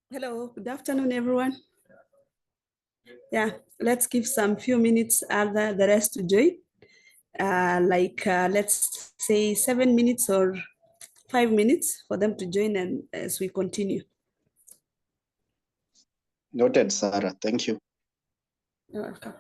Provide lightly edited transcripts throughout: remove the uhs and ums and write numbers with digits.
Hello, good afternoon, everyone. Yeah, let's give some few minutes other the rest to join. Let's say 7 minutes or 5 minutes for them to join, and as we continue. Noted, Sarah. Thank you. You're welcome.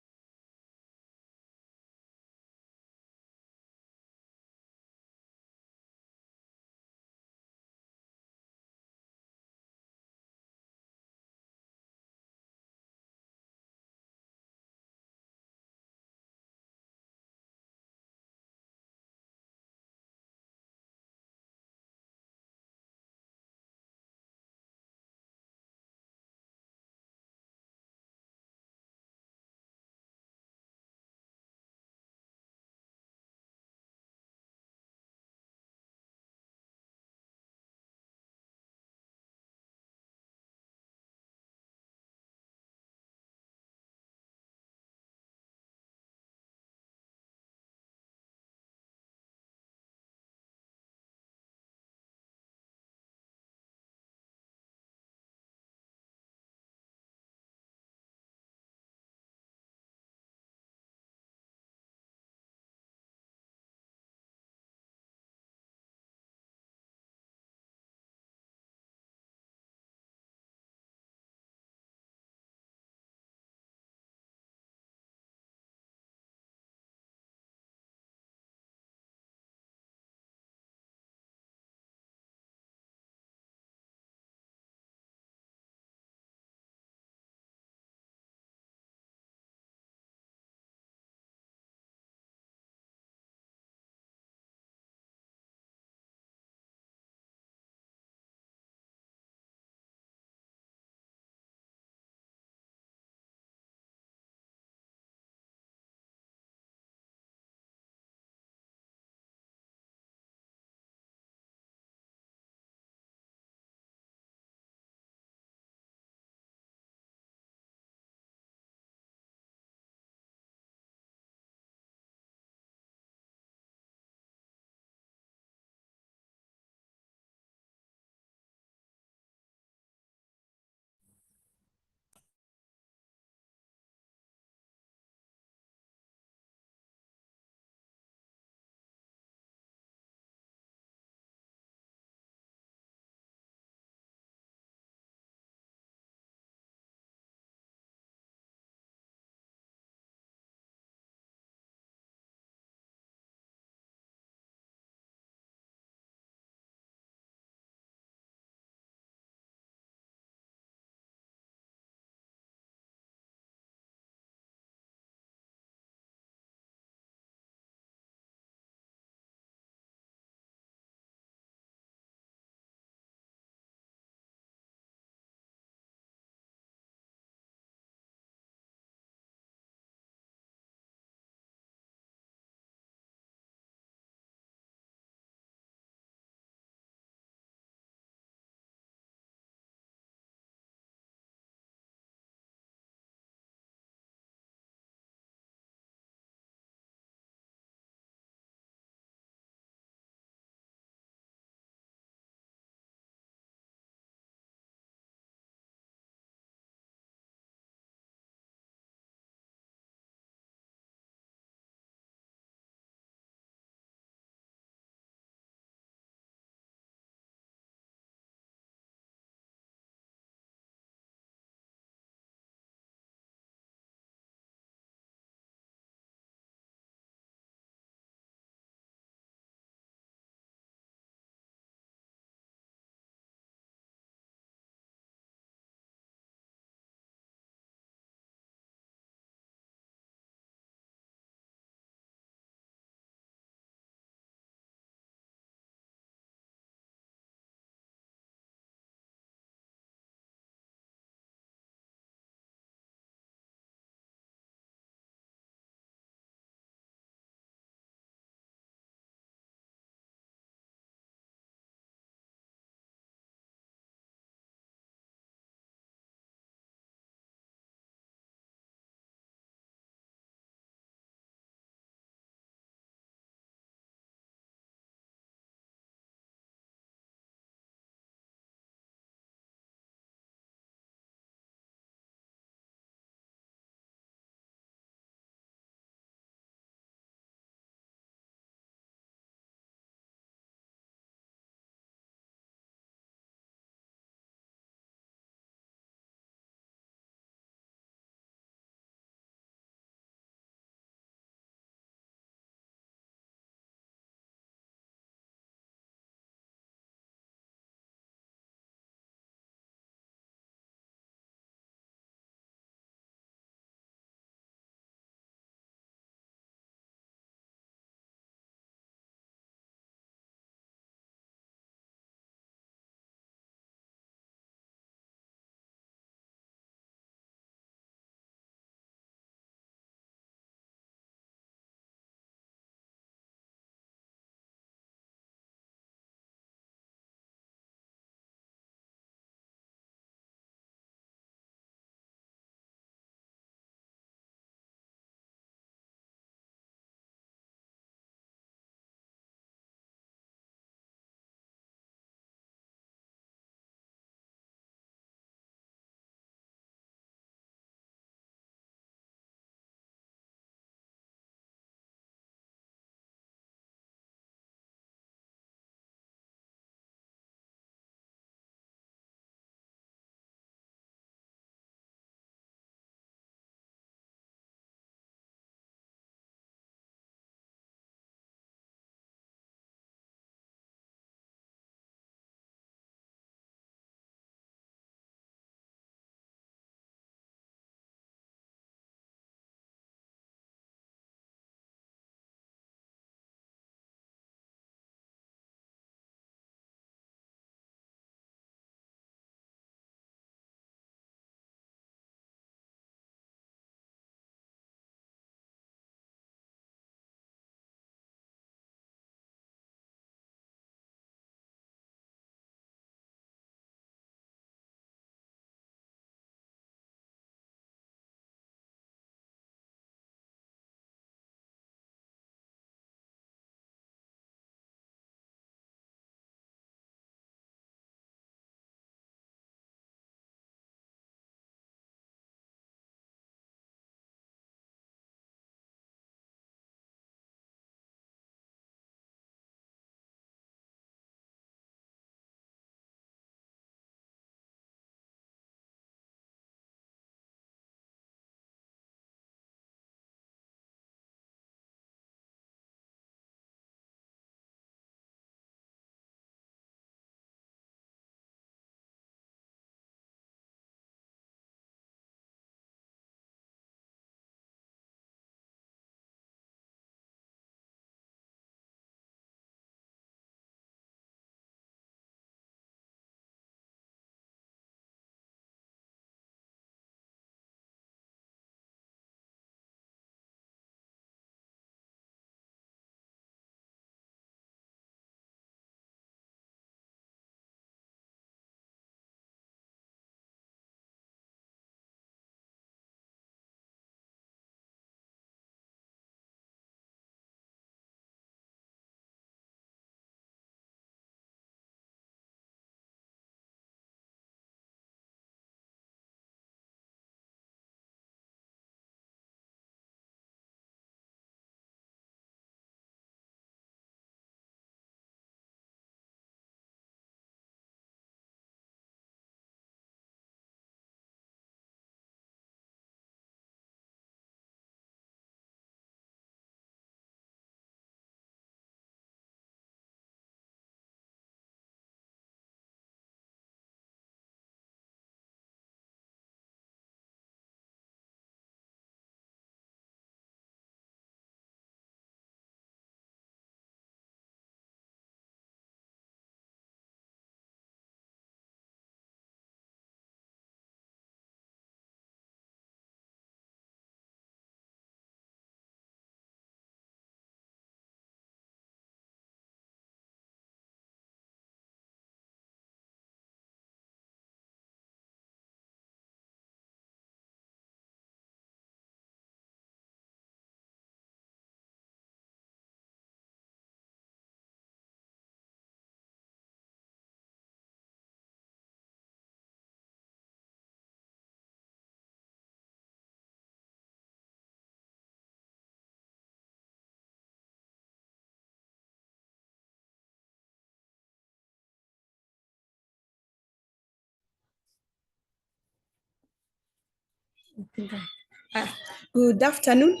Good afternoon.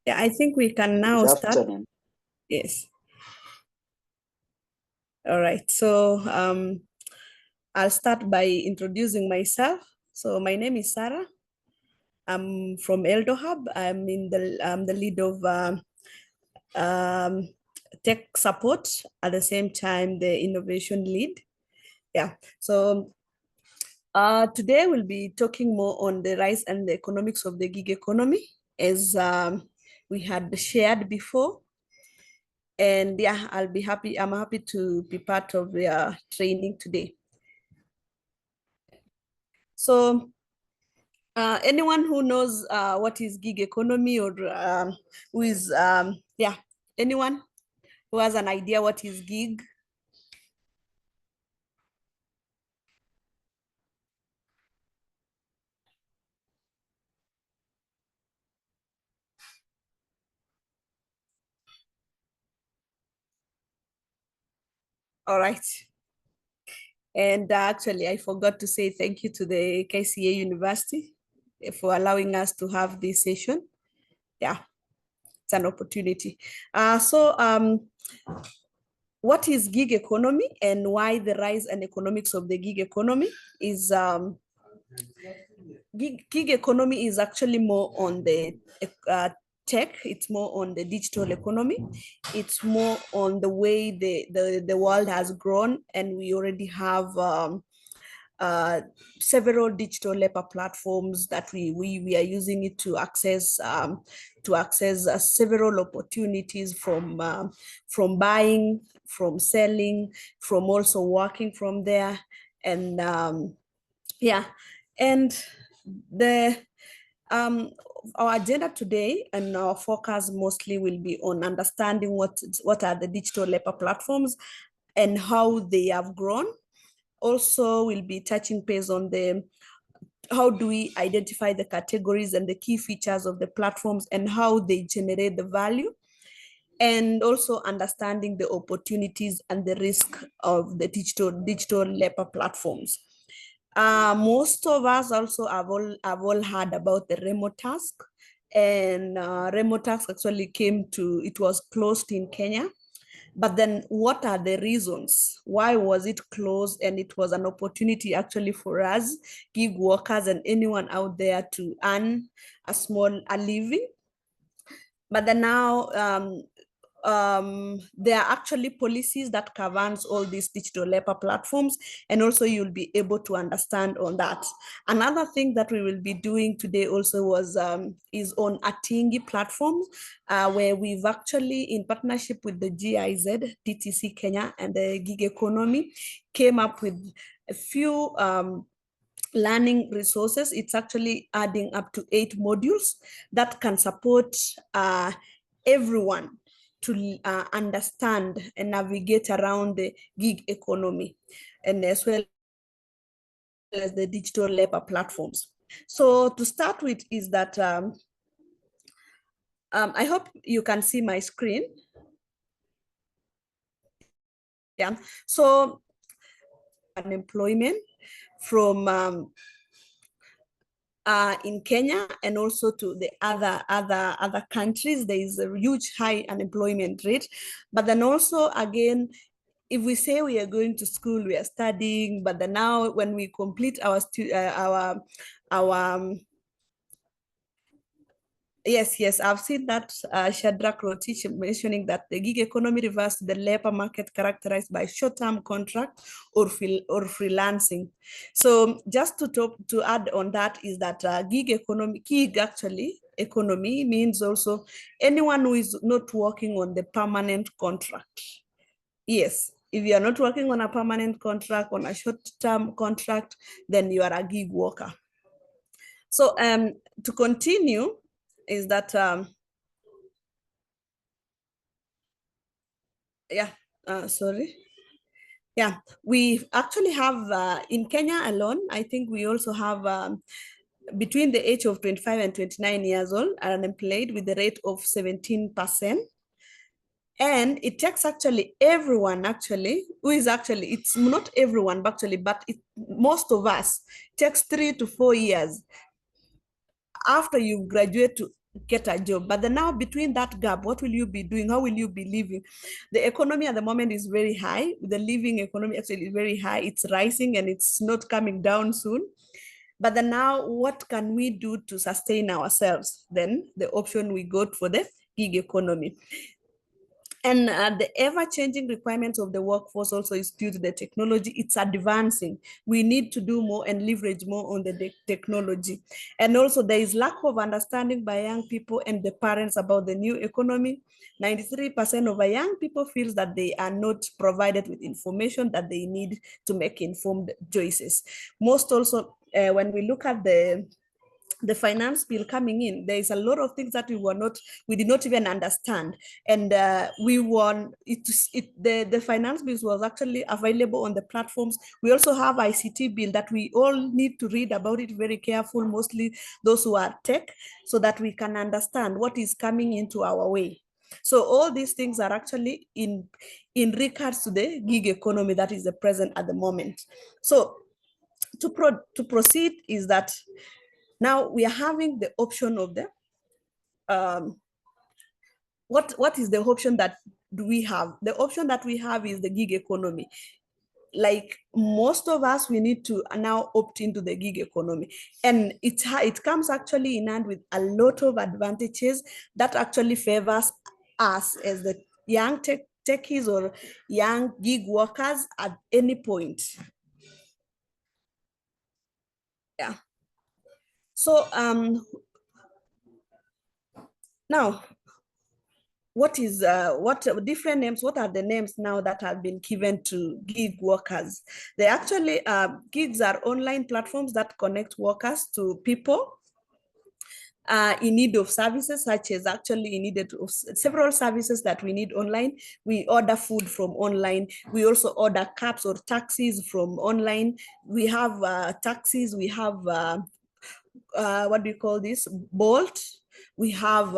Yeah, I think we can now Good start. afternoon. Yes. All right. So I'll start by introducing myself. So my name is Sarah. I'm from Eldohub. I'm the lead of um, tech support, at the same time the innovation lead. Yeah. So today we'll be talking more on the rise and the economics of the gig economy, as we had shared before. And yeah, I'm happy to be part of their training today. So anyone who knows what is gig economy, or who is, yeah, anyone who has an idea what is gig? All right. And actually, I forgot to say thank you to the KCA University for allowing us to have this session. Yeah, it's an opportunity. What is gig economy and why the rise and economics of the gig economy is gig economy is actually more on the tech. It's more on the digital economy. It's more on the way the world has grown, and we already have uh, several digital labor platforms that we are using it to access several opportunities from buying, from selling, from also working from there. And yeah, and the um, our agenda today and our focus mostly will be on understanding what are the digital labor platforms and how they have grown. Also, we'll be touching base on the how do we identify the categories and the key features of the platforms and how they generate the value, and also understanding the opportunities and the risk of the digital labor platforms. Most of us also have all heard about the remote task, and remote task actually it was closed in Kenya. But then what are the reasons? Why was it closed? And it was an opportunity actually for us, gig workers and anyone out there to earn a living. But then now there are actually policies that governs all these digital labor platforms, and also you'll be able to understand on that. Another thing that we will be doing today also is on Atingi platform, where we've actually, in partnership with the GIZ, DTC Kenya, and the gig economy, came up with a few learning resources. It's actually adding up to 8 modules that can support everyone to understand and navigate around the gig economy, and as well as the digital labor platforms. So to start with is that I hope you can see my screen. Yeah. So unemployment from in Kenya and also to the other countries, there is a huge high unemployment rate. But then also again, if we say we are going to school, we are studying, but then now when we complete our yes, I've seen that Shadrach Rotich mentioning that the gig economy refers to the labor market characterized by short-term contract or freelancing. So just to add on that is that gig actually economy means also anyone who is not working on the permanent contract. Yes, if you are not working on a permanent contract, on a short-term contract, then you are a gig worker. So to continue is that yeah, sorry. Yeah, we actually have in Kenya alone, I think we also have between the age of 25 and 29 years old are unemployed with the rate of 17%. And it takes actually everyone actually who is actually, it's not everyone actually, but most of us takes 3 to 4 years after you graduate to get a job. But then now between that gap, what will you be doing? How will you be living? The economy at the moment is very high. The living economy actually is very high. It's rising and it's not coming down soon. But then now, what can we do to sustain ourselves? Then the option we got for the gig economy. And the ever-changing requirements of the workforce also is due to the technology. It's advancing. We need to do more and leverage more on the technology. And also there is lack of understanding by young people and the parents about the new economy. 93% of our young people feels that they are not provided with information that they need to make informed choices. Most also, when we look at the finance bill coming in, there is a lot of things that we did not even understand, and we want the finance bill was actually available on the platforms. We also have ICT bill that we all need to read about it very careful, mostly those who are tech, so that we can understand what is coming into our way. So all these things are actually in regards to the gig economy that is the present at the moment. So to proceed is that now we are having the option of the what is the option that do we have? The option that we have is the gig economy. Like most of us, we need to now opt into the gig economy, and it comes actually in hand with a lot of advantages that actually favors us as the young techies or young gig workers at any point. Yeah. So now what different names, what are the names now that have been given to gig workers? They actually, gigs are online platforms that connect workers to people in need of services, such as actually in need of several services that we need online. We order food from online. We also order cabs or taxis from online. We have taxis, we have, what do you call this? Bolt. We have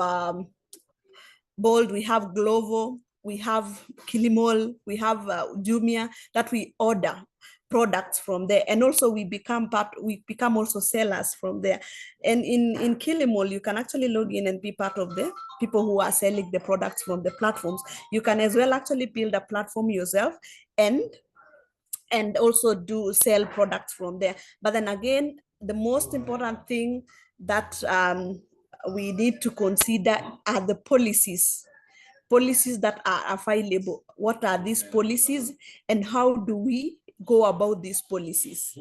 Bold, we have Glovo, we have Kilimall, we have Jumia, that we order products from there, and also we become also sellers from there. And in Kilimall, you can actually log in and be part of the people who are selling the products from the platforms. You can as well actually build a platform yourself and also do sell products from there. But then again, the most important thing that we need to consider are the policies that are available. What are these policies and how do we go about these policies?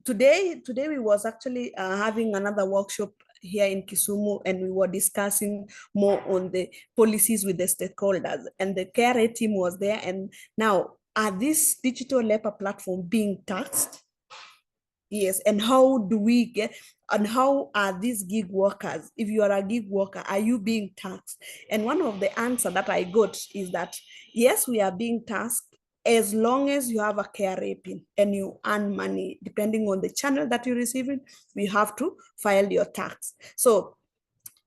Today we was actually having another workshop here in Kisumu, and we were discussing more on the policies with the stakeholders, and the KRA team was there. And now, are these digital labor platform being taxed? Yes, and how do we get, and how are these gig workers? If you are a gig worker, are you being taxed? And one of the answer that I got is that yes, we are being taxed as long as you have a KRA pin and you earn money, depending on the channel that you're receiving, we have to file your tax. So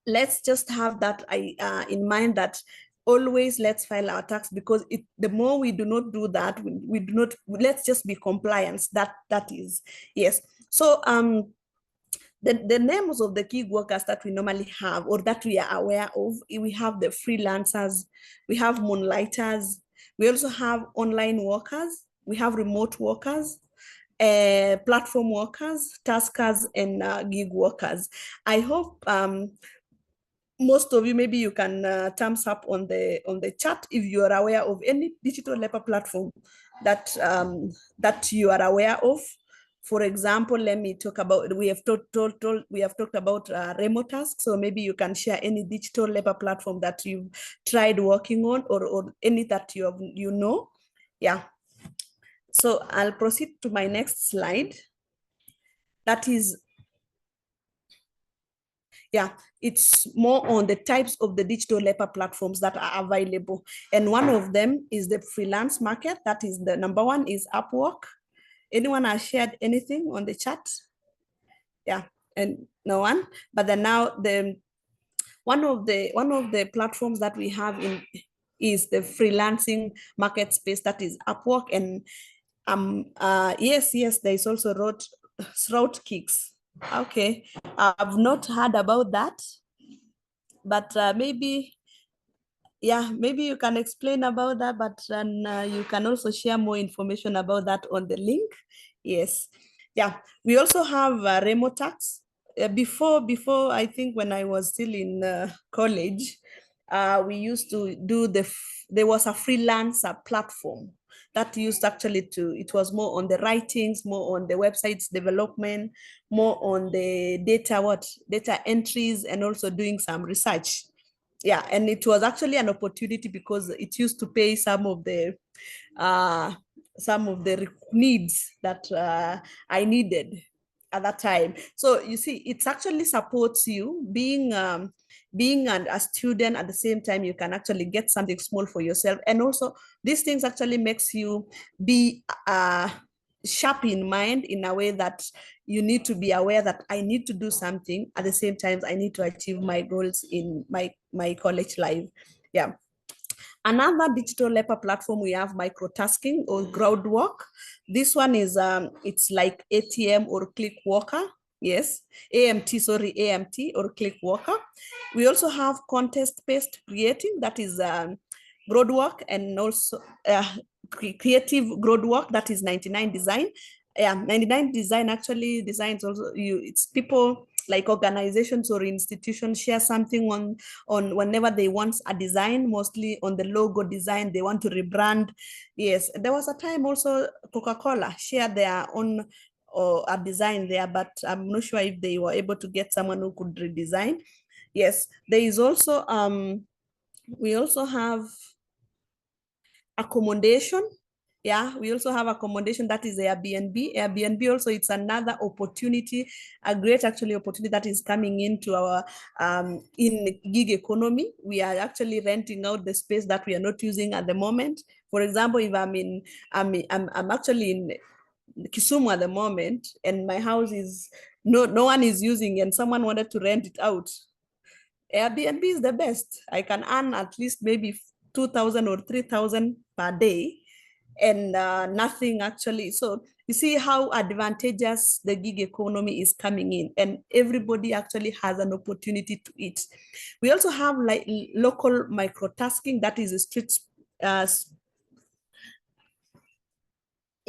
let's just have that in mind, that always let's file our tax, because the more we do not do that, we do not, let's just be compliant. That is, yes. So the names of the gig workers that we normally have or that we are aware of, we have the freelancers, we have moonlighters, we also have online workers, we have remote workers, platform workers, taskers, and gig workers. I hope most of you, maybe you can thumbs up on the chat if you are aware of any digital labor platform that that you are aware of. For example, let me talk about, we have talked about remote tasks. So maybe you can share any digital labor platform that you've tried working on, or any that you know. Yeah. So I'll proceed to my next slide. That is, yeah, it's more on the types of the digital labor platforms that are available. And one of them is the freelance market. That is the number one, is Upwork. Anyone has shared anything on the chat? Yeah, and no one. But then now one of the platforms that we have is the freelancing market space, that is Upwork. And yes, there is also route kicks. Okay, I've not heard about that, but maybe you can explain about that, but then you can also share more information about that on the link. Yes. We also have Remotax. Before, I think when I was still in college, we used to do there was a freelancer platform that used actually it was more on the writings, more on the websites development, more on the data entries, and also doing some research. And it was actually an opportunity because it used to pay some of the needs that I needed at that time. So you see, it actually supports you being a student. At the same time, you can actually get something small for yourself, and also these things actually makes you be sharp in mind, in a way that you need to be aware that I need to do something. At the same time, I need to achieve my goals in my college life. Another digital labor platform, we have microtasking or groundwork. This one is it's like ATM or click worker. Yes, AMT or click worker. We also have contest-based creating, that is groundwork, and also creative groundwork, that is 99 design. 99 design actually designs also it's people like organizations or institutions share something on whenever they want a design, mostly on the logo design, they want to rebrand. Yes, there was a time also Coca-Cola shared their own a design there, but I'm not sure if they were able to get someone who could redesign. Yes, there is also we also have accommodation. We also have accommodation, that is Airbnb. Airbnb also, it's another opportunity, a great actually opportunity that is coming into our in gig economy. We are actually renting out the space that we are not using at the moment. For example, if I'm actually in Kisumu at the moment, and my house is no one is using, and someone wanted to rent it out, Airbnb is the best. I can earn at least maybe 2,000 or 3,000 per day, and nothing actually. So you see how advantageous the gig economy is coming in, and everybody actually has an opportunity to it. We also have like local microtasking, that is a street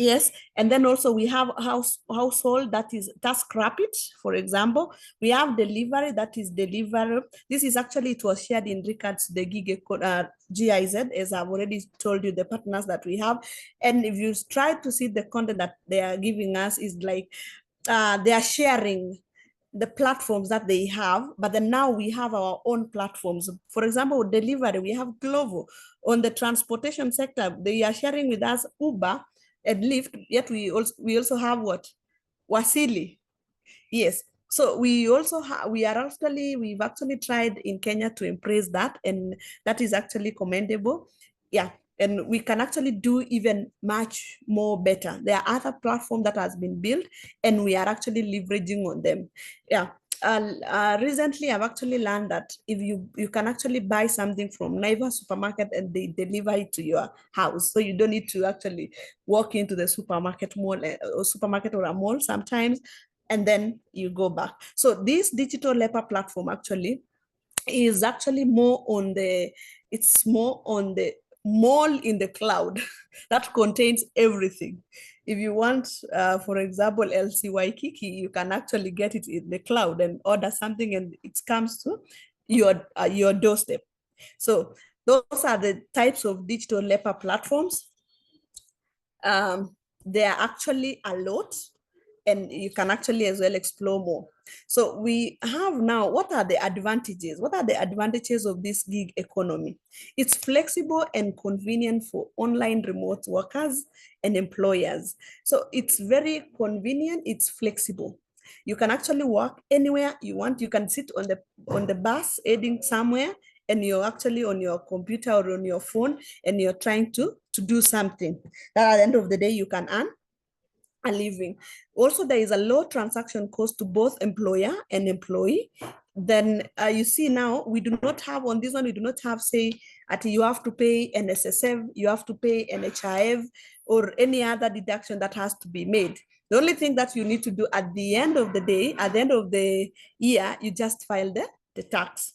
Yes, and then also we have household, that is task rapid. For example, we have delivery, that is delivery. This is actually, it was shared in regards to the GIZ, as I've already told you, the partners that we have. And if you try to see the content that they are giving us, is like they are sharing the platforms that they have, but then now we have our own platforms. For example, delivery, we have Glovo. On the transportation sector, they are sharing with us Uber and Lyft, yet we also have what? Wasili. Yes. So we've actually tried in Kenya to embrace that, and that is actually commendable. And we can actually do even much more better. There are other platforms that has been built, and we are actually leveraging on them. Recently, I've actually learned that if you can actually buy something from Naivas supermarket and they deliver it to your house, so you don't need to actually walk into the supermarket or a mall sometimes, and then you go back. So this digital labor platform actually is actually it's more on the mall in the cloud that contains everything. If you want, for example, LC Waikiki, you can actually get it in the cloud and order something, and it comes to your doorstep. So those are the types of digital labor platforms. There are actually a lot, and you can actually as well explore more. So we have now, what are the advantages? What are the advantages of this gig economy? It's flexible and convenient for online remote workers and employers. So it's very convenient, it's flexible. You can actually work anywhere you want. You can sit on the bus heading somewhere, and you're actually on your computer or on your phone, and you're trying to do something that at the end of the day you can earn a living. Also, there is a low transaction cost to both employer and employee. then you see now we do not have on this one, we do not have say at you have to pay an SSF, you have to pay an HIF or any other deduction that has to be made. The only thing that you need to do at the end of the day, at the end of the year, you just file the tax.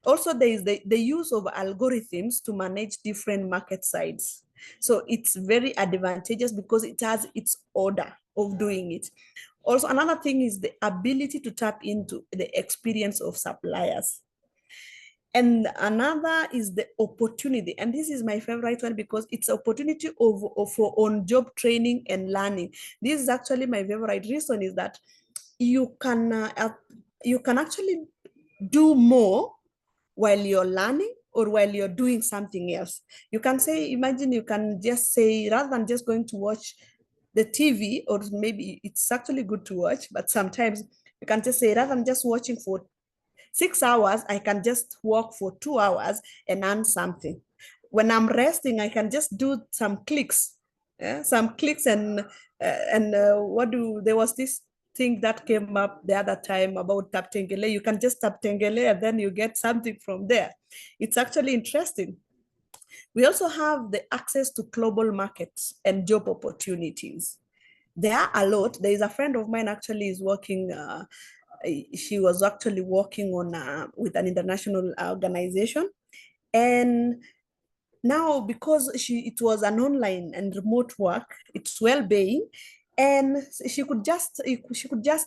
Also, there is the use of algorithms to manage different market sides. So it's very advantageous because it has its order of doing it. Also, another thing is the ability to tap into the experience of suppliers. And another is the opportunity. And this is my favorite one because it's opportunity for on-job training and learning. This is actually my favorite reason is that you can actually do more while you're learning or while you're doing something else. You can say, imagine you can just say, rather than just going to watch the TV, or maybe it's actually good to watch, but sometimes you can just say, rather than just watching for 6 hours, I can just work for 2 hours and earn something. When I'm resting, I can just do some clicks, some clicks and there was this thing that came up the other time about tap tengele. You can just tap tengele and then you get something from there. It's actually interesting. We also have the access to global markets and job opportunities. There are a lot. There is a friend of mine actually is working, she was actually working on with an international organization. And now because it was an online and remote work, it's well-paying, and she could just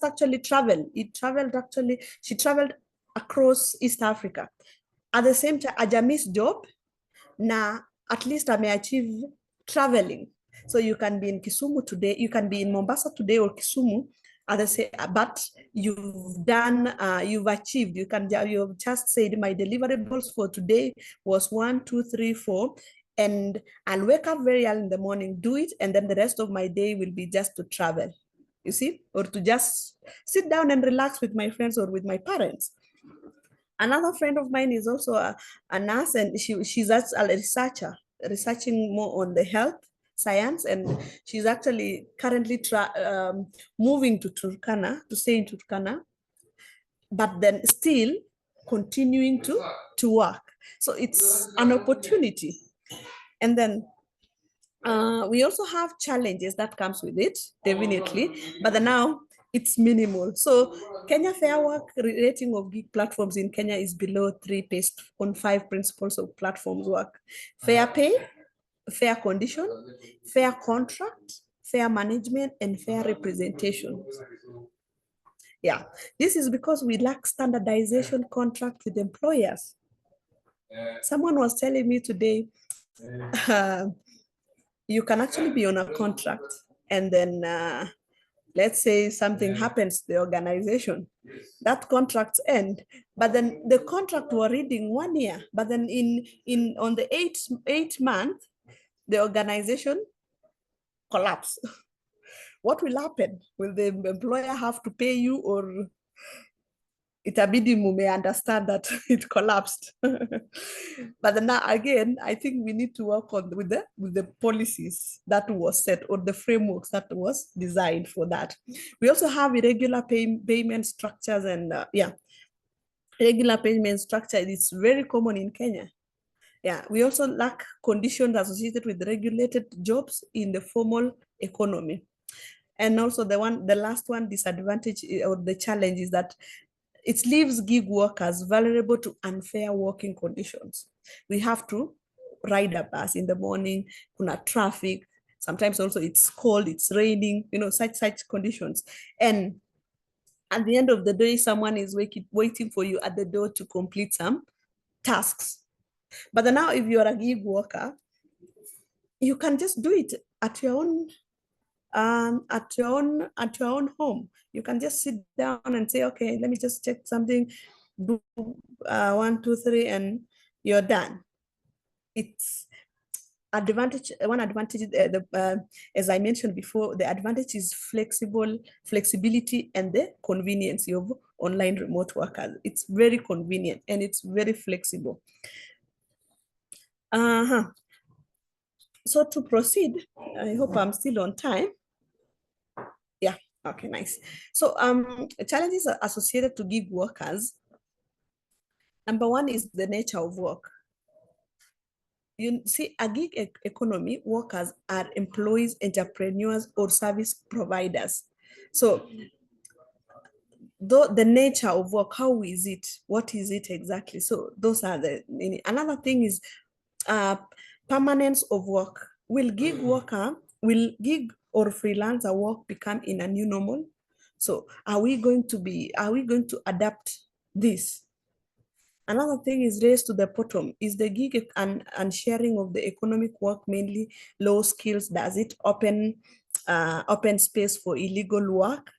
actually travel. She traveled across East Africa. At the same time, Ajami's job, now at least I may achieve traveling. So you can be in Kisumu today, you can be in Mombasa today or Kisumu, but you've achieved. You've just said my deliverables for today was 1, 2, 3, 4, and I'll wake up very early in the morning, do it, and then the rest of my day will be just to travel. You see, or to just sit down and relax with my friends or with my parents. Another friend of mine is also a nurse, and she's a researcher, researching more on the health science, and she's actually currently moving to Turkana, to stay in Turkana, but then still continuing to work. So it's an opportunity. And then we also have challenges that comes with it, definitely, but then now it's minimal. So Kenya Fair Work rating of gig platforms in Kenya is below 3 based on 5 principles of platforms work: fair pay, fair condition, fair contract, fair management, and fair representation. Yeah, this is because we lack standardization contract with employers. Someone was telling me today, you can actually be on a contract, and then let's say something happens to the organization, that contracts end, but then the contract we're reading 1 year, but then on the eighth month, the organization collapse. What will happen? Will the employer have to pay you, or itabidi may understand that it collapsed? But then now again, I think we need to work on with the policies that was set, or the frameworks that was designed for that. We also have irregular payment structures, and regular payment structure is very common in Kenya. Yeah, we also lack conditions associated with regulated jobs in the formal economy. And also the last one disadvantage or the challenge is that it leaves gig workers vulnerable to unfair working conditions. We have to ride a bus in the morning, kuna traffic, sometimes also it's cold, it's raining, such conditions. And at the end of the day, someone is waiting for you at the door to complete some tasks. But then now if you're a gig worker, you can just do it at your own home. You can just sit down and say, okay, let me just check something, do 1, 2, 3, and you're done. It's one advantage, as I mentioned before, the advantage is flexibility and the convenience of online remote workers. It's very convenient and it's very flexible. So to proceed, I hope I'm still on time. Yeah, okay, nice. So challenges are associated to gig workers Number one is the nature of work. You see, a gig economy, workers are employees, entrepreneurs, or service providers. So the nature of work, how is it? What is it exactly? So those are another thing is permanence of work. Will gig or freelancer work become in a new normal? So are we going to adapt this? Another thing is race to the bottom. Is the gig and sharing of the economic work mainly low skills? Does it open space for illegal work?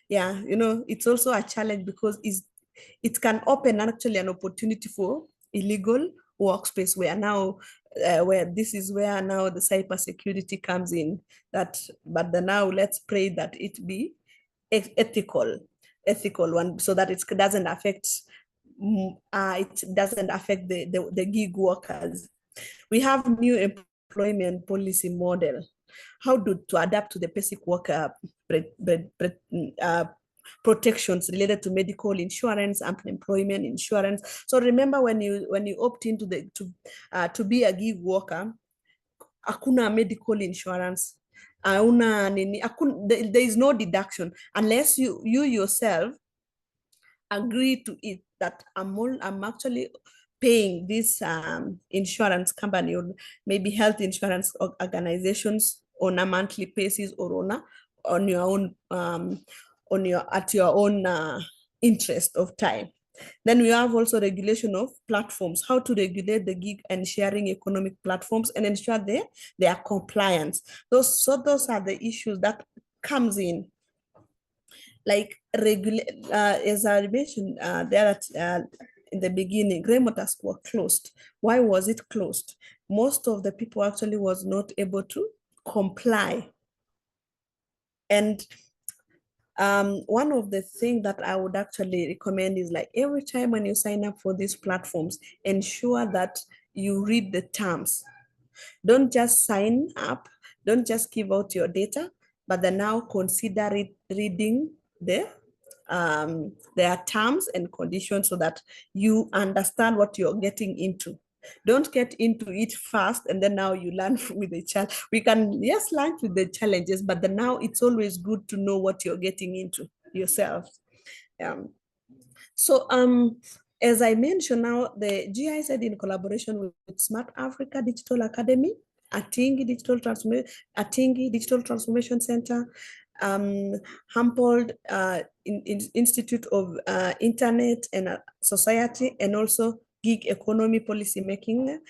Yeah, it's also a challenge because it can open actually an opportunity for illegal workspace where this is where now the cybersecurity comes in. But now let's pray that it be ethical one, so that it doesn't affect the gig workers. We have new employment policy model. How to adapt to the basic worker protections related to medical insurance, unemployment insurance. So remember, when you opt into to be a gig worker, hakuna medical insurance, there is no deduction unless you yourself agree to it, that I'm actually paying this insurance company or maybe health insurance organizations on a monthly basis, or on your own at your own interest of time. Then we have also regulation of platforms, how to regulate the gig and sharing economic platforms and ensure they are compliant. Those are the issues that comes in. Like as I mentioned in the beginning, remote tasks were closed. Why was it closed? Most of the people actually was not able to comply. And one of the things that I would actually recommend is, like, every time when you sign up for these platforms, ensure that you read the terms. Don't just sign up, don't just give out your data, but then now consider reading their terms and conditions so that you understand what you're getting into. Don't get into it fast and then now you learn with the challenge. We can, yes, learn with the challenges, but then now it's always good to know what you're getting into yourself. So as I mentioned, now the GIZ, in collaboration with Smart Africa Digital Academy, Atingi Digital Transformation Center, Humboldt Institute of Internet and Society, and also Gig Economy Policy Making,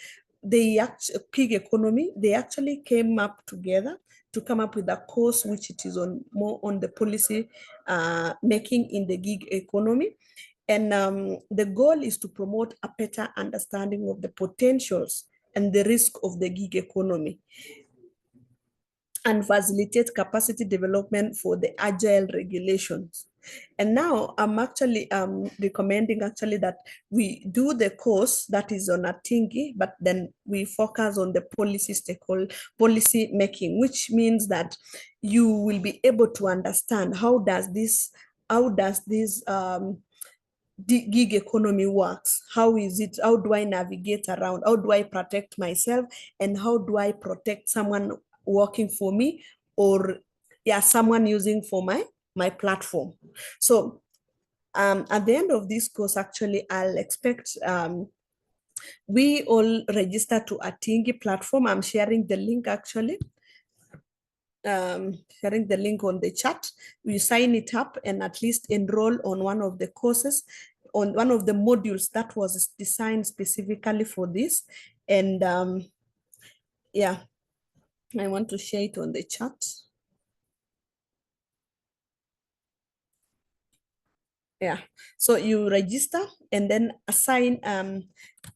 gig economy, they actually came up together to come up with a course which it is more on the policy making in the gig economy. And the goal is to promote a better understanding of the potentials and the risk of the gig economy, and facilitate capacity development for the agile regulations. And now I'm actually recommending actually that we do the course that is on Atingi, but then we focus on the policy making, which means that you will be able to understand how does this gig economy works. How do I navigate around? How do I protect myself? And how do I protect someone working for me, or someone using for my platform? So at the end of this course, actually, I'll expect we all register to a Tingi platform. I'm sharing the link actually. Sharing the link on the chat. You sign it up and at least enroll on one of the courses, on one of the modules that was designed specifically for this. And I want to share it on the chat. So you register and then assign,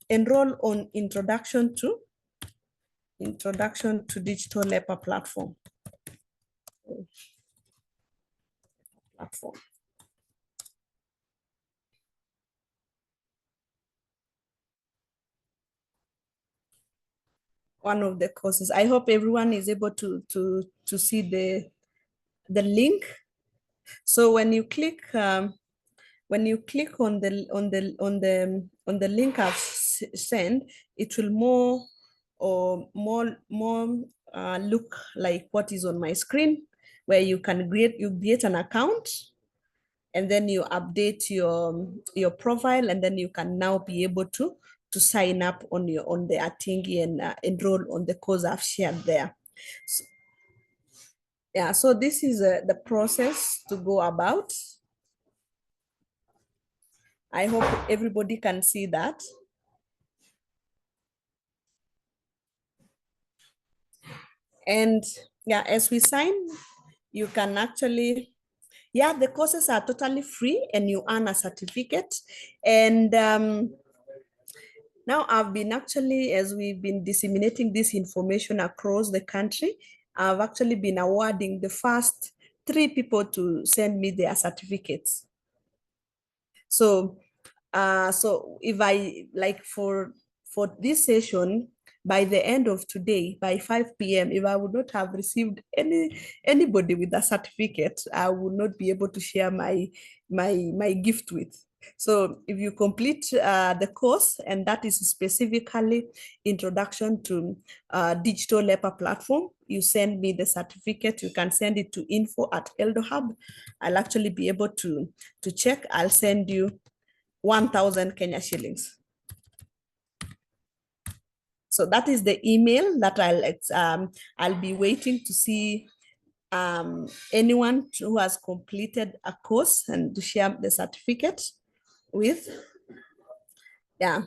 enroll on introduction to digital labor platform. One of the courses. I hope everyone is able to see the link. So when you click when you click on the link I've sent, it will more look like what is on my screen, where you create an account, and then you update your profile, and then you can now be able to sign up on the Atingi and enroll on the course I've shared there. So, yeah, so this is the process to go about. I hope everybody can see that. And yeah, as we sign, you can actually, yeah, the courses are totally free and you earn a certificate. And now I've been actually, as we've been disseminating this information across the country, I've actually been awarding the first 3 people to send me their certificates. So if I like for this session, by the end of today, by 5 p.m., if I would not have received anybody with a certificate, I would not be able to share my gift with. So if you complete the course, and that is specifically introduction to digital labor platform, you send me the certificate. You can send it to info@Eldohub. I'll actually be able to check. I'll send you 1,000 Kenya shillings. So that is the email that I'll be waiting to see anyone who has completed a course and to share the certificate with. Yeah.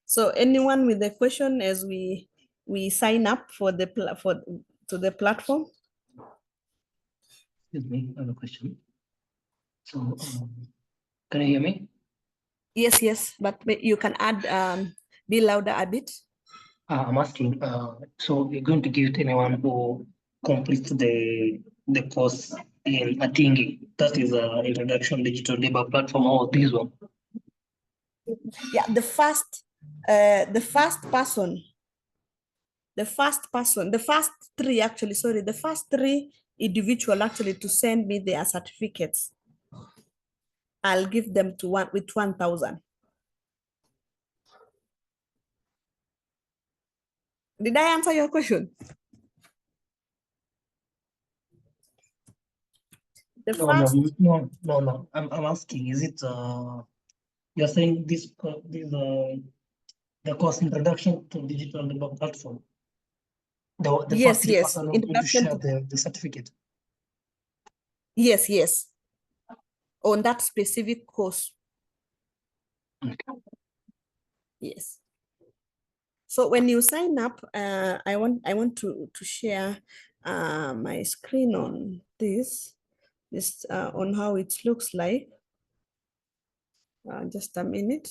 So anyone with a question as we sign up to the platform? Excuse me, I have a question. So, can you hear me? Yes, but you can add, be louder a bit. I'm asking, so you're going to give it anyone who completes the course in Atingi, that is a introduction digital labor platform, or this one? Yeah, the first person, the first 3 actually, sorry, the first 3 individual actually to send me their certificates, I'll give them to 1,000. Did I answer your question? No. I'm asking, is it you're saying this the course introduction to digital labor platform? The Yes, first 3 person who are going to share the certificate. Yes. On that specific course. Okay. Yes. So when you sign up, I want to share my screen on this on how it looks like. Just a minute.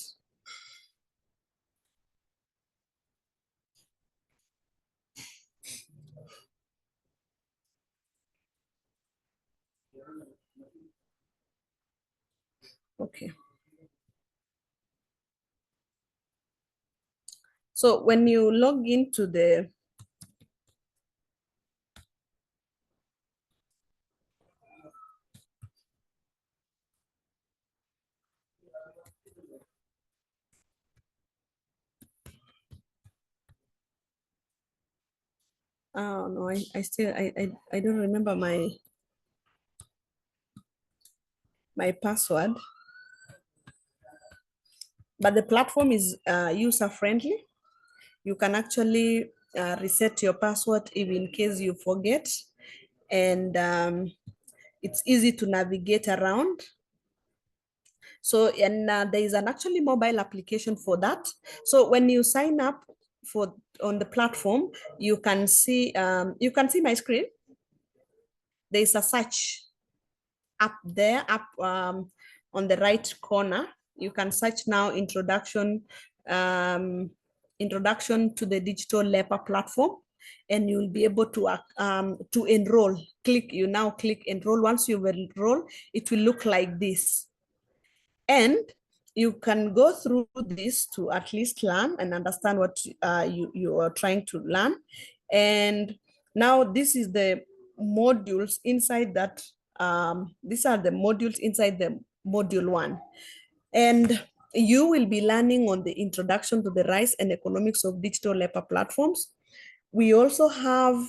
Okay. So when you log into the oh no, I still I don't remember my password, but the platform is user friendly. You can actually reset your password if in case you forget, and it's easy to navigate around. So, and there is an actually mobile application for that. So when you sign up on the platform, you can see my screen. There is a search up there, on the right corner. You can search now introduction to the digital labor platform, and you'll be able to enroll. You now click enroll. Once you've enrolled, it will look like this. And you can go through this to at least learn and understand what you are trying to learn. And now this is the modules inside that these are the modules inside the module 1. And you will be learning on the introduction to the rise and economics of digital labor platforms. We also have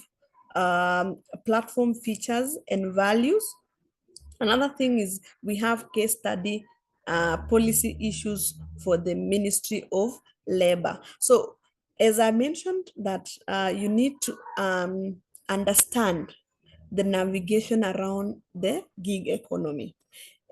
platform features and values. Another thing is we have case study policy issues for the Ministry of Labor. So as I mentioned that you need to understand the navigation around the gig economy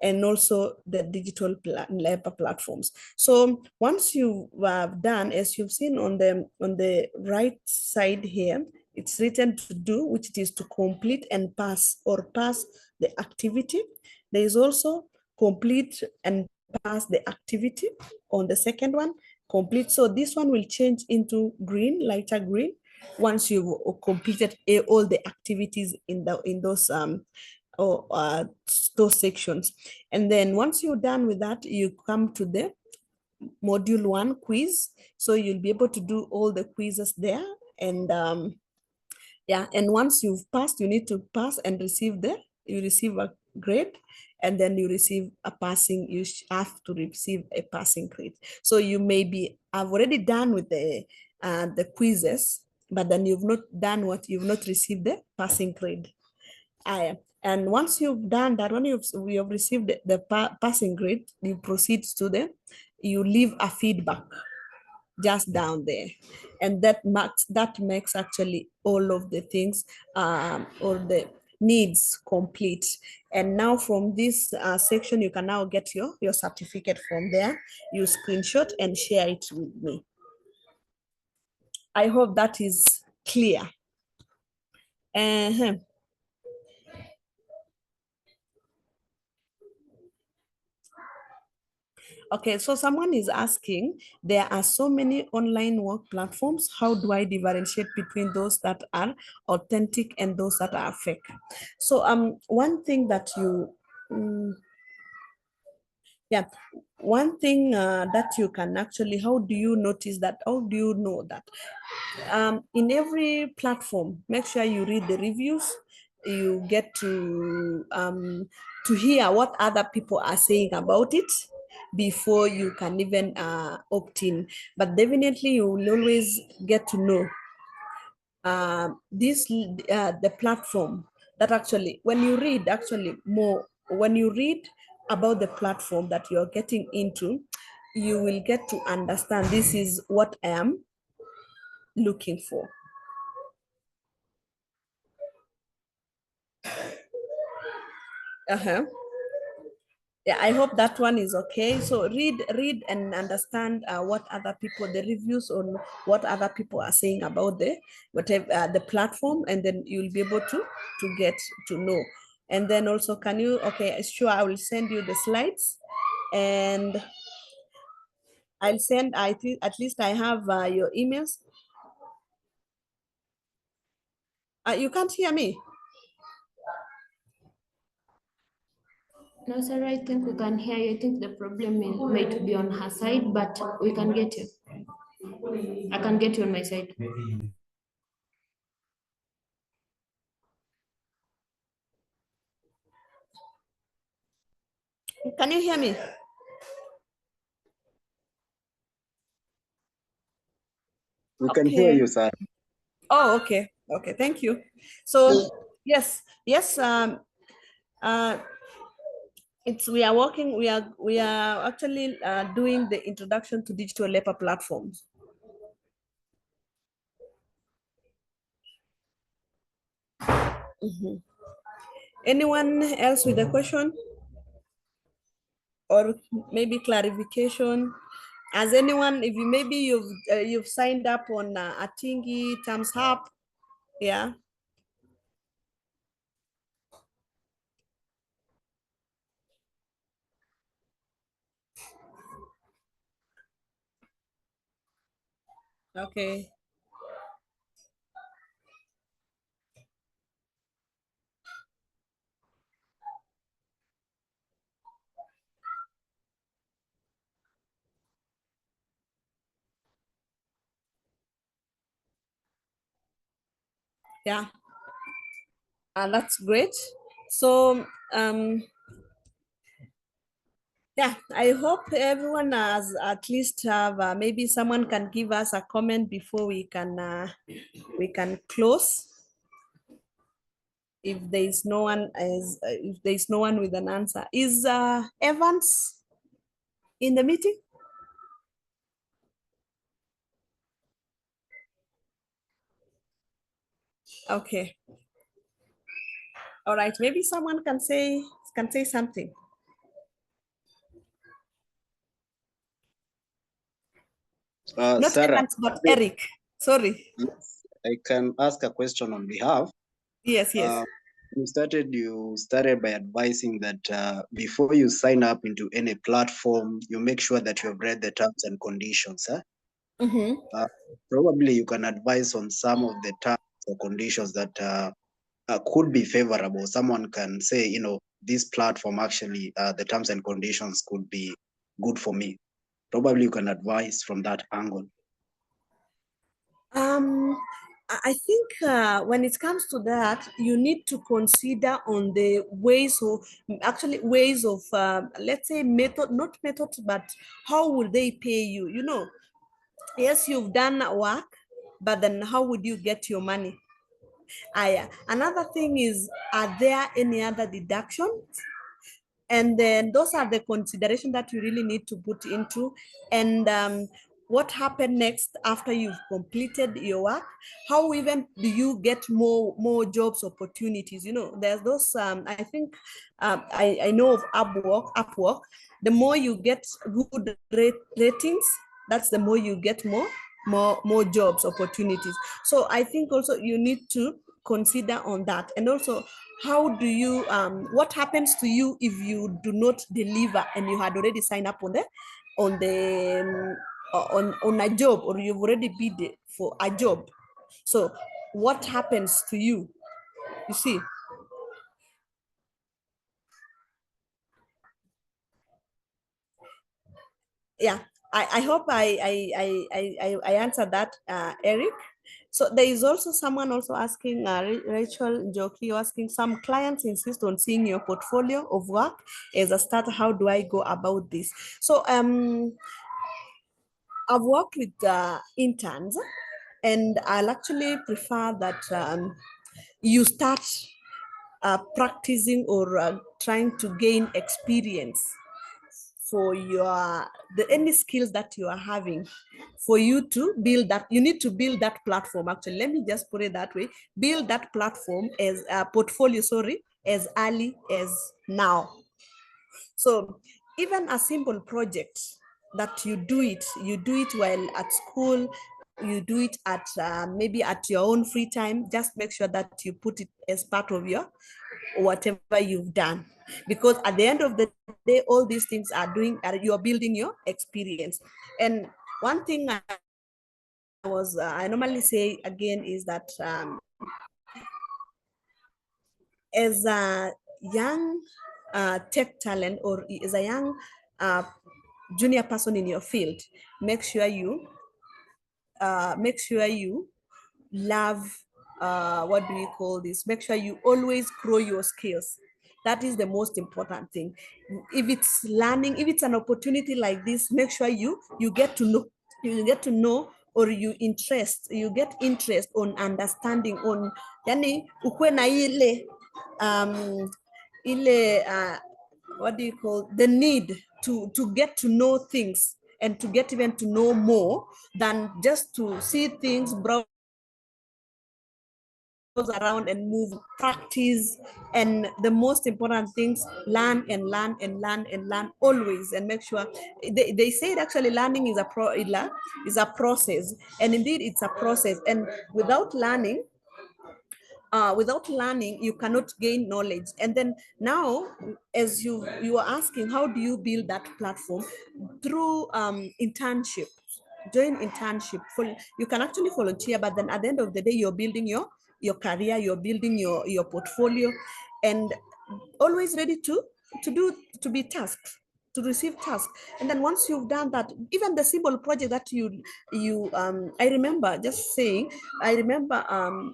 and also the digital labor platforms. So once you have done, as you've seen on the right side here, it's written to do, which it is to complete and pass or pass the activity. There is also complete and pass the activity on the second one, complete. So this one will change into green, lighter green, once you've completed all the activities in those those sections. And then once you're done with that, you come to the module 1 quiz. So you'll be able to do all the quizzes there. And yeah, and once you've passed, you need to pass and receive you receive a grade, and then you receive a passing, you have to receive a passing grade. So you may be, I've already done with the quizzes, but then you've not done what, you've not received the passing grade. And once you've done that, when we have received the passing grade, you proceed to you leave a feedback just down there, and that makes actually all of the things or the needs complete. And now from this section, you can now get your certificate from there. You screenshot and share it with me. I hope that is clear. Okay, so someone is asking, there are so many online work platforms. How do I differentiate between those that are authentic and those that are fake? So one thing that one thing that you can actually, how do you notice that? How do you know that? In every platform, make sure you read the reviews. You get to hear what other people are saying about it before you can even opt in. But definitely you will always get to know the platform that actually, when you read about the platform that you're getting into, you will get to understand, this is what I am looking for. Yeah, I hope that one is okay. So read and understand what other people, the reviews on what other people are saying about the platform, and then you'll be able to get to know. And then also, can you, okay, sure, I will send you the slides, and I'll send, I think at least I have your emails. You can't hear me? No, sir, I think we can hear you. I think the problem might be on her side, but we can get you. I can get you on my side. Can you hear me? We can hear you, sir. Oh, okay. Okay, thank you. So yes, we are working, we are actually doing the introduction to digital labor platforms. Anyone else with a question or maybe clarification? As anyone, if you've signed up on Atingi Terms Hub, yeah. Okay. Yeah. That's great. So yeah, I hope everyone has at least have maybe someone can give us a comment before we can close. If there is no one if there is no one with an answer, is Evans in the meeting? Okay. All right. Maybe someone can say something. Not Sarah, Evans, but Eric. Sorry. yes, I can ask a question on behalf. Yes. Yes. You started by advising that before you sign up into any platform, you make sure that you have read the terms and conditions. Probably you can advise on some of the terms or conditions that could be favorable. Someone can say, this platform actually, the terms and conditions could be good for me. Probably you can advise from that angle. I think when it comes to that, you need to consider on the ways of let's say not methods, but how will they pay you? Yes, you've done work, but then how would you get your money? Another thing is, are there any other deductions? And then those are the considerations that you really need to put into. And what happened next after you've completed your work? How even do you get more jobs opportunities? There's those, I think, I know of Upwork. The more you get good ratings, that's the more you get more jobs opportunities. So I think also you need to consider on that. And also, how do you what happens to you if you do not deliver and you had already signed up on a job, or you've already bid for a job? So what happens to you? You see? Yeah, I hope I answered that, Eric. So there is also someone also asking, Rachel Joki asking, some clients insist on seeing your portfolio of work as a starter. How do I go about this? So I've worked with interns, and I'll actually prefer that you start practicing or trying to gain experience for any skills that you are having. For you to build that, you need to build that platform. Actually, let me just put it that way: build that platform as a portfolio, as early as now. So even a simple project that you do it while at school, you do it at maybe at your own free time. Just make sure that you put it as part of your whatever you've done, because at the end of the day, all these things you are building your experience. And one thing I normally say again is that as a young tech talent, or as a young junior person in your field, make sure you love, what do we call this? Make sure you always grow your skills. That is the most important thing. If it's learning, if it's an opportunity like this, make sure you get to know, or you get interest on understanding on, yani ukwe na what do you call, the need to get to know things, and to get even to know more than just to see things, browse around and move. Practice, and the most important things, learn and learn and learn and learn always. And make sure, they say actually learning is a process, and indeed it's a process. And without learning, you cannot gain knowledge. And then now, as you are asking, how do you build that platform? Through internship. Join internship. You can actually volunteer, but then at the end of the day, you're building your career, you're building your portfolio, and always ready to be tasked, to receive tasks. And then once you've done that, even the simple project that I remember just saying, I remember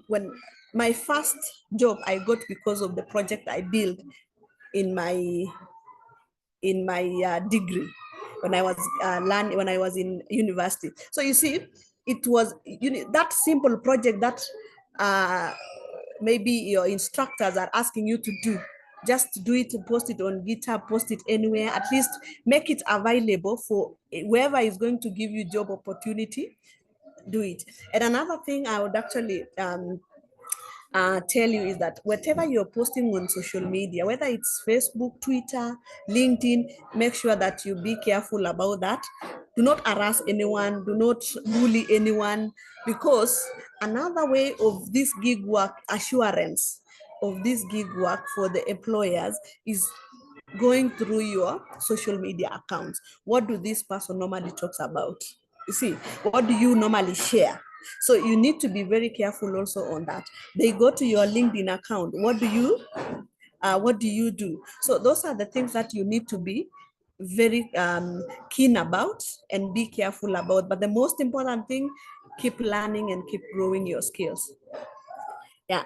when my first job I got because of the project I built in my degree when I was when I was in university. So you see, it was that simple project that maybe your instructors are asking you to do. Just do it, post it on GitHub, post it anywhere, at least make it available for whoever is going to give you job opportunity, do it. And another thing I would actually tell you is that whatever you're posting on social media, whether it's Facebook, Twitter, LinkedIn, make sure that you be careful about that. Do not harass anyone, do not bully anyone, because another way of this gig work assurance of this gig work for the employers is going through your social media accounts. What do this person normally talks about? You see, what do you normally share? So you need to be very careful also on that. They go to your LinkedIn account. What do you do? So those are the things that you need to be very keen about and be careful about. But the most important thing, keep learning and keep growing your skills. Yeah.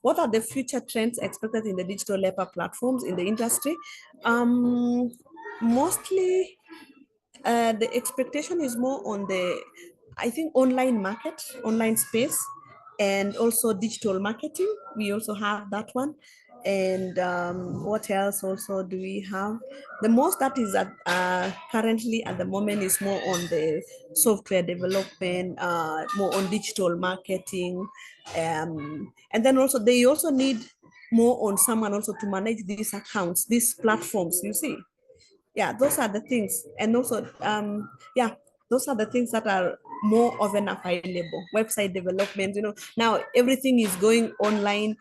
What are the future trends expected in the digital labor platforms in the industry? Mostly, the expectation is more on the, I think, online market, online space, and also digital marketing. We also have that one. And what else also do we have? The most that is at, currently at the moment is more on the software development, more on digital marketing. And then also they also need more on someone also to manage these accounts, these platforms, you see. Yeah, those are the things. And also, yeah, those are the things that are more often available. Website development, now everything is going online.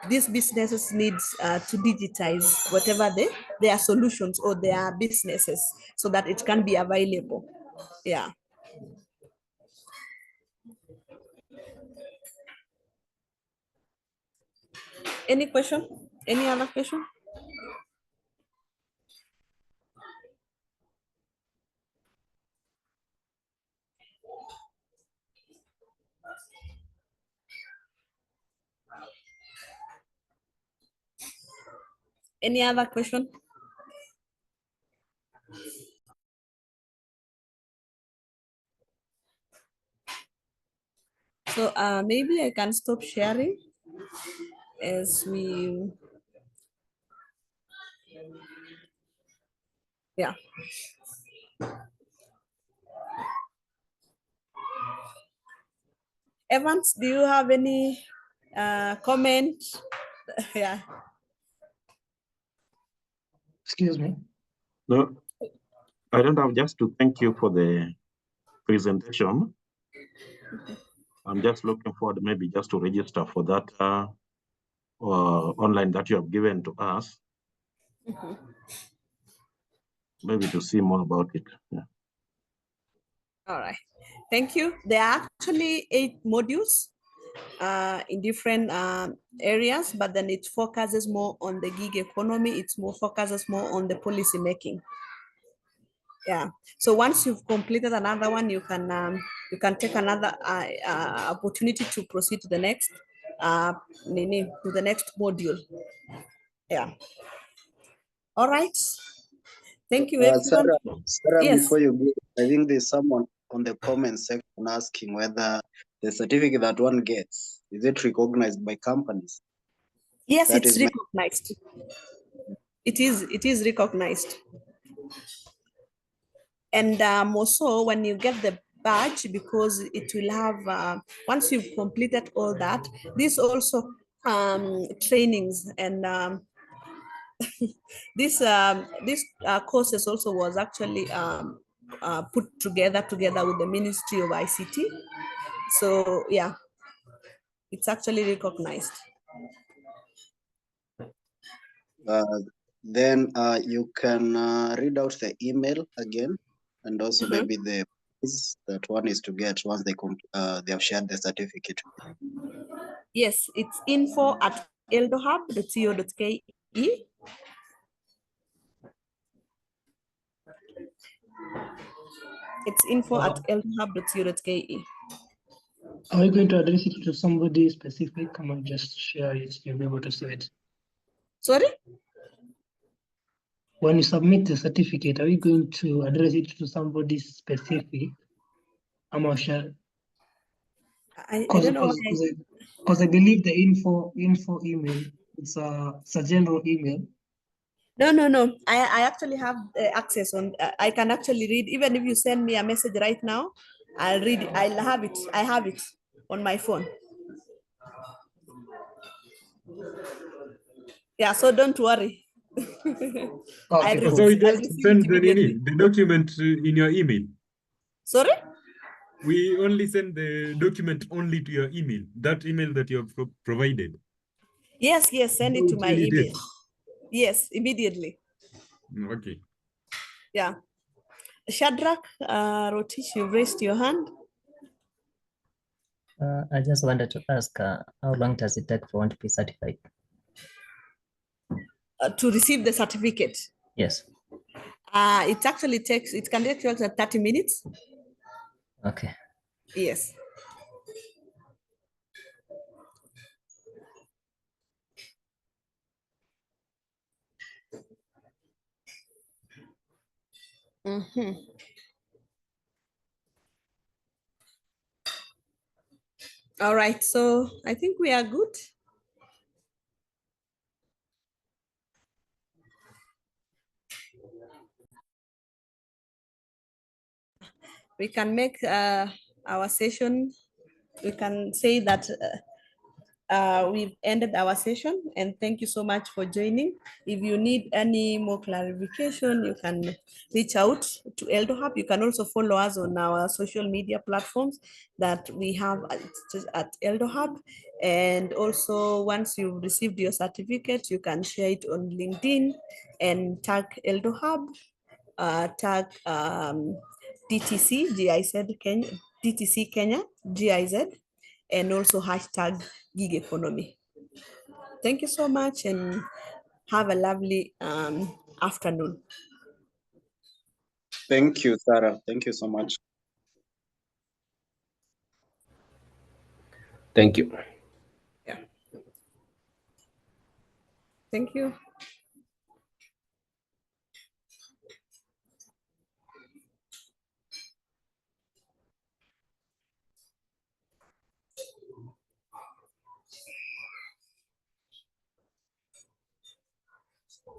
These businesses needs to digitize whatever their solutions or their businesses so that it can be available. Yeah. Any question? Any other question? Any other question? So maybe I can stop sharing as we, yeah. Evans, do you have any comment? Yeah. Excuse me. No, I don't have, just to thank you for the presentation. I'm just looking forward maybe just to register for that online that you have given to us. Maybe to see more about it. Yeah. All right. Thank you. There are actually 8 modules in different areas, but then it focuses more on the gig economy. It's more focuses more on the policy making. Yeah. So once you've completed another one, you can take another opportunity to proceed to the next module. Yeah. All right. Thank you, everyone. Sarah, Yes. before you go, I think there's someone on the comment section asking whether the certificate that one gets, is it recognized by companies? Yes, That it's is recognized. It is recognized. And also when you get the badge, because it will have, once you've completed all that, this also trainings and this courses also was actually put together with the Ministry of ICT. So yeah, it's actually recognized. Then you can read out the email again, and also maybe the that one is to get once they have shared the certificate. Yes, it's info@eldohub.co.ke. It's info@eldohub.co.ke. Are you going to address it to somebody specific? Come on, just share it. You'll be able to see it. Sorry? When you submit the certificate, are you going to address it to somebody specific? I'm not sure. I don't know why. Because I believe the info email, it's a general email. No. I actually have access on. I can actually read. Even if you send me a message right now, I'll read it. I'll have it. I have it on my phone. Yeah, so don't worry. Okay, I'll So we I'll just receive send it immediately. the document in your email. Sorry? We only send the document only to your email, that email that you have provided. Yes, send it to my Really email. did. Yes, immediately. Okay. Yeah. Shadrach, Rotish, you raised your hand. I just wanted to ask, how long does it take for one to be certified? To receive the certificate. Yes. It can take up to 30 minutes. Okay. Yes. All right, so I think we are good. We can make our session, we can say that we've ended our session, and thank you so much for joining. If you need any more clarification, you can reach out to Eldohub. You can also follow us on our social media platforms that we have at Eldohub. And also, once you've received your certificate, you can share it on LinkedIn and tag Eldohub, tag DTC, GIZ Kenya, DTC Kenya, GIZ, and also hashtag gig economy. Thank you so much and have a lovely afternoon. Thank you, Sarah. Thank you so much. Thank you. Yeah. Thank you.